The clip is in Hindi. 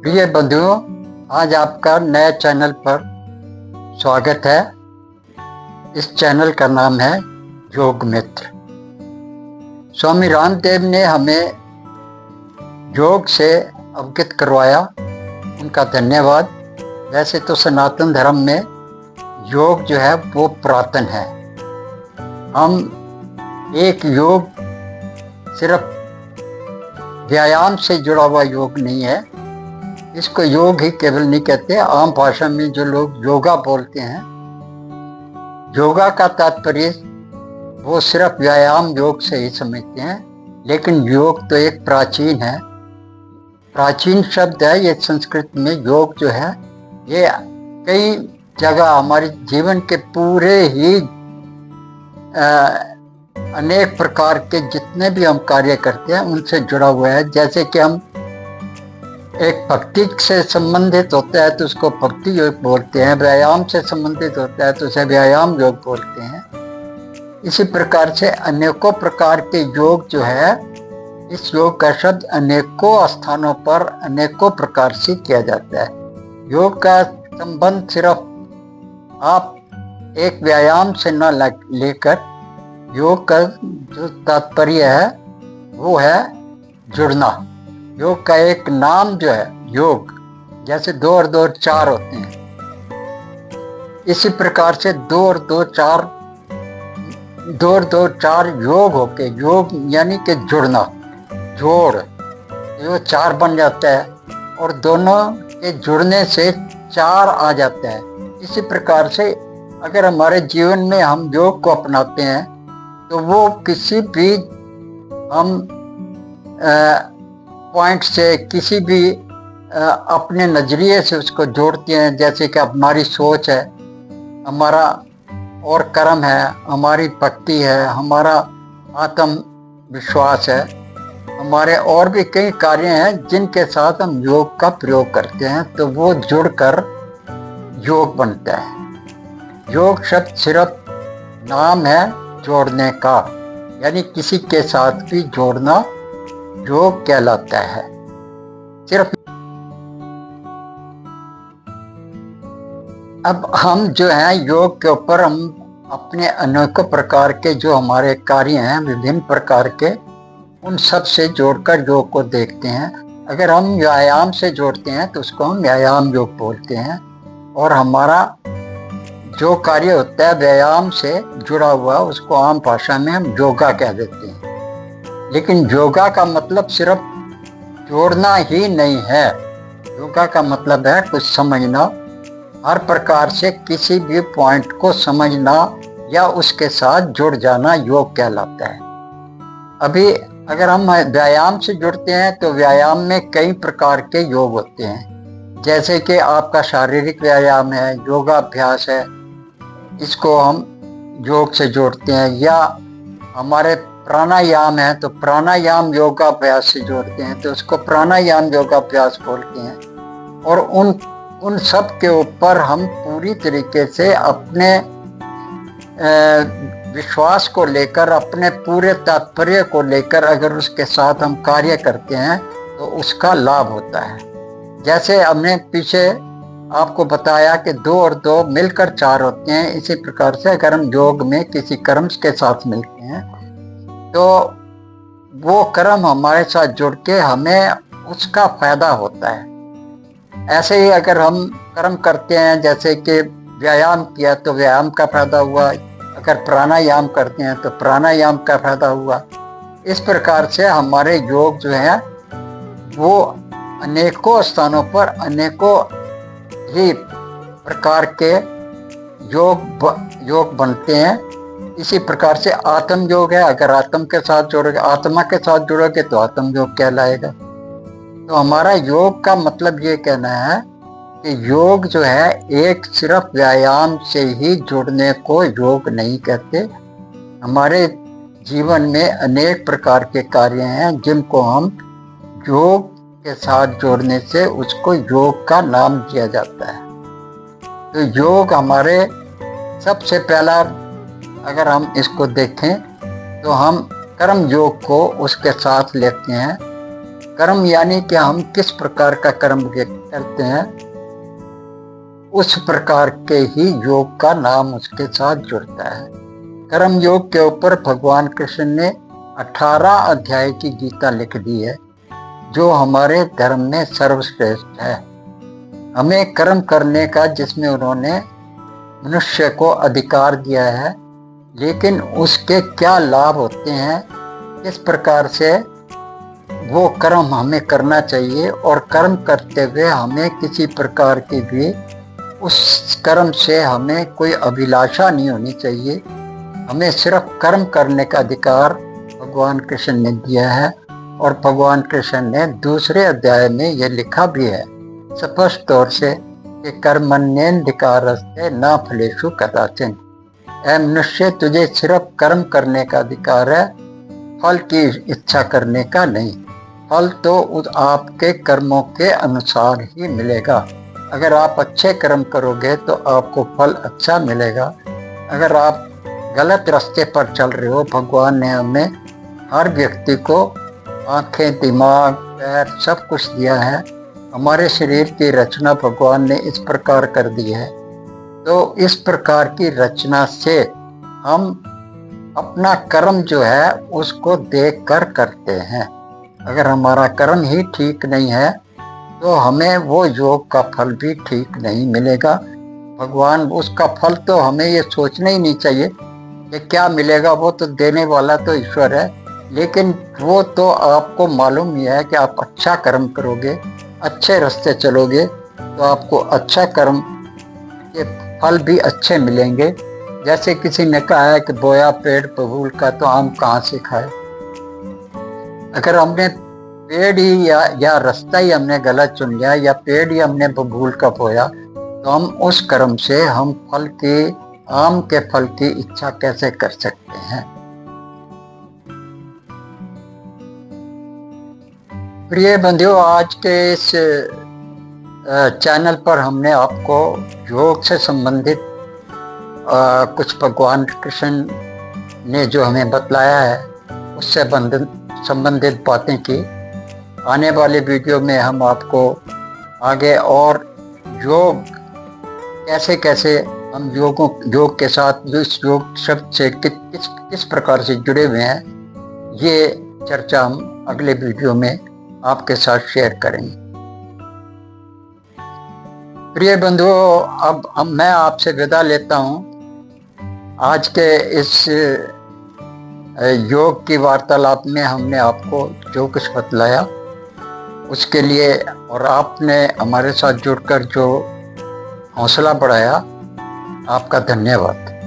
प्रिय बंधुओं, आज आपका नए चैनल पर स्वागत है। इस चैनल का नाम है योग मित्र। स्वामी रामदेव ने हमें योग से अवगत करवाया, उनका धन्यवाद। वैसे तो सनातन धर्म में योग जो है वो पुरातन है। हम एक योग सिर्फ व्यायाम से जुड़ा हुआ योग नहीं है, इसको योग ही केवल नहीं कहते। आम भाषा में जो लोग योगा बोलते हैं, योगा का तात्पर्य वो सिर्फ व्यायाम योग से ही समझते हैं। लेकिन योग तो एक प्राचीन है, प्राचीन शब्द है ये। संस्कृत में योग जो है ये कई जगह हमारे जीवन के पूरे ही अनेक प्रकार के जितने भी हम कार्य करते हैं उनसे जुड़ा हुआ है। जैसे कि हम एक भक्ति से संबंधित होता है तो उसको भक्ति योग बोलते हैं, व्यायाम से संबंधित होता है तो उसे व्यायाम योग बोलते हैं। इसी प्रकार से अनेकों प्रकार के योग जो है, इस योग का शब्द अनेकों स्थानों पर अनेकों प्रकार से किया जाता है। योग का संबंध सिर्फ आप एक व्यायाम से न लेकर योग का जो तात्पर्य है वो है जुड़ना। योग का एक नाम जो है योग, जैसे 2 और 2 4 होते हैं, इसी प्रकार से 2 और 2 4 योग होके, योग यानी कि जुड़ना, जोड़ जो 4 बन जाता है और दोनों के जुड़ने से 4 आ जाता है। इसी प्रकार से अगर हमारे जीवन में हम योग को अपनाते हैं तो वो किसी भी हम पॉइंट से, किसी भी अपने नज़रिए से उसको जोड़ते हैं। जैसे कि हमारी सोच है, हमारा और कर्म है, हमारी भक्ति है, हमारा आत्मविश्वास है, हमारे और भी कई कार्य हैं जिनके साथ हम योग का प्रयोग करते हैं, तो वो जुड़कर योग बनता है। योग शब्द सिर्फ नाम है जोड़ने का, यानी किसी के साथ भी जोड़ना योग कहलाता है। सिर्फ अब हम जो है योग के ऊपर हम अपने अनेकों प्रकार के जो हमारे कार्य हैं विभिन्न प्रकार के, उन सब से जोड़कर योग को देखते हैं। अगर हम व्यायाम से जोड़ते हैं तो उसको हम व्यायाम योग बोलते हैं, और हमारा जो कार्य होता है व्यायाम से जुड़ा हुआ उसको आम भाषा में हम योगा कह देते हैं। लेकिन योगा का मतलब सिर्फ जोड़ना ही नहीं है। योगा का मतलब है कुछ समझना, हर प्रकार से किसी भी पॉइंट को समझना या उसके साथ जुड़ जाना योग कहलाता है। अभी अगर हम व्यायाम से जुड़ते हैं तो व्यायाम में कई प्रकार के योग होते हैं। जैसे कि आपका शारीरिक व्यायाम है, योगाभ्यास है, इसको हम योग से जोड़ते हैं। या हमारे प्राणायाम है तो प्राणायाम योगाभ्यास से जोड़ते हैं तो उसको प्राणायाम योगाभ्यास बोलते हैं। और उन सब के ऊपर हम पूरी तरीके से अपने विश्वास को लेकर, अपने पूरे तात्पर्य को लेकर अगर उसके साथ हम कार्य करते हैं तो उसका लाभ होता है। जैसे हमने पीछे आपको बताया कि 2 और 2 मिलकर 4 होते हैं, इसी प्रकार से अगर हम योग में किसी कर्म के साथ मिलते हैं तो वो कर्म हमारे साथ जुड़ के हमें उसका फायदा होता है। ऐसे ही अगर हम कर्म करते हैं, जैसे कि व्यायाम किया तो व्यायाम का फायदा हुआ, अगर प्राणायाम करते हैं तो प्राणायाम का फायदा हुआ। इस प्रकार से हमारे योग जो है वो अनेकों स्थानों पर अनेकों ही प्रकार के योग बनते हैं। इसी प्रकार से आत्म योग है, अगर आत्म के साथ जोड़ोगे, आत्मा के साथ जुड़ोगे तो आत्म योग कहलाएगा। तो हमारा योग का मतलब ये कहना है कि योग जो है एक सिर्फ व्यायाम से ही जुड़ने को योग नहीं कहते। हमारे जीवन में अनेक प्रकार के कार्य हैं जिनको हम योग के साथ जोड़ने से उसको योग का नाम दिया जाता है। तो योग हमारे सबसे पहला, अगर हम इसको देखें तो हम कर्म योग को उसके साथ लेते हैं। कर्म यानी कि हम किस प्रकार का कर्म करते हैं, उस प्रकार के ही योग का नाम उसके साथ जुड़ता है। कर्म योग के ऊपर भगवान कृष्ण ने 18 अध्याय की गीता लिख दी है, जो हमारे धर्म में सर्वश्रेष्ठ है। हमें कर्म करने का जिसमें उन्होंने मनुष्य को अधिकार दिया है, लेकिन उसके क्या लाभ होते हैं, किस प्रकार से वो कर्म हमें करना चाहिए, और कर्म करते हुए हमें किसी प्रकार की भी उस कर्म से हमें कोई अभिलाषा नहीं होनी चाहिए। हमें सिर्फ कर्म करने का अधिकार भगवान कृष्ण ने दिया है, और भगवान कृष्ण ने दूसरे अध्याय में यह लिखा भी है स्पष्ट तौर से कि कर्मण्येन्द्रियकारस्ते न फलेषु कदाचन। ऐ मनुष्य, तुझे सिर्फ कर्म करने का अधिकार है, फल की इच्छा करने का नहीं। फल तो आपके कर्मों के अनुसार ही मिलेगा। अगर आप अच्छे कर्म करोगे तो आपको फल अच्छा मिलेगा। अगर आप गलत रास्ते पर चल रहे हो, भगवान ने हमें हर व्यक्ति को आंखें, दिमाग, पैर सब कुछ दिया है। हमारे शरीर की रचना भगवान ने इस प्रकार कर दी है, तो इस प्रकार की रचना से हम अपना कर्म जो है उसको देख कर करते हैं। अगर हमारा कर्म ही ठीक नहीं है तो हमें वो योग का फल भी ठीक नहीं मिलेगा। भगवान उसका फल तो हमें ये सोचना ही नहीं चाहिए कि क्या मिलेगा, वो तो देने वाला तो ईश्वर है। लेकिन वो तो आपको मालूम ही है कि आप अच्छा कर्म करोगे, अच्छे रास्ते चलोगे तो आपको अच्छा कर्म के फल भी अच्छे मिलेंगे। जैसे किसी ने कहा है कि बोया पेड़ बबूल का तो आम कहाँ से खाए। अगर हमने पेड़ ही या रास्ता ही हमने गलत चुन लिया, या पेड़ ही हमने बबूल का बोया, तो हम उस कर्म से हम फल के, आम के फल की इच्छा कैसे कर सकते हैं। प्रिय बंधुओं, आज के इस चैनल पर हमने आपको योग से संबंधित कुछ भगवान कृष्ण ने जो हमें बतलाया है उससे संबंधित बातें की। आने वाले वीडियो में हम आपको आगे और योग कैसे कैसे हम योग के साथ जो इस योग शब्द से किस प्रकार से जुड़े हुए हैं, ये चर्चा हम अगले वीडियो में आपके साथ शेयर करेंगे। प्रिय बंधुओं, अब मैं आपसे विदा लेता हूँ। आज के इस योग की वार्तालाप में हमने आपको जो कुछ बतलाया उसके लिए, और आपने हमारे साथ जुड़कर जो हौसला बढ़ाया, आपका धन्यवाद।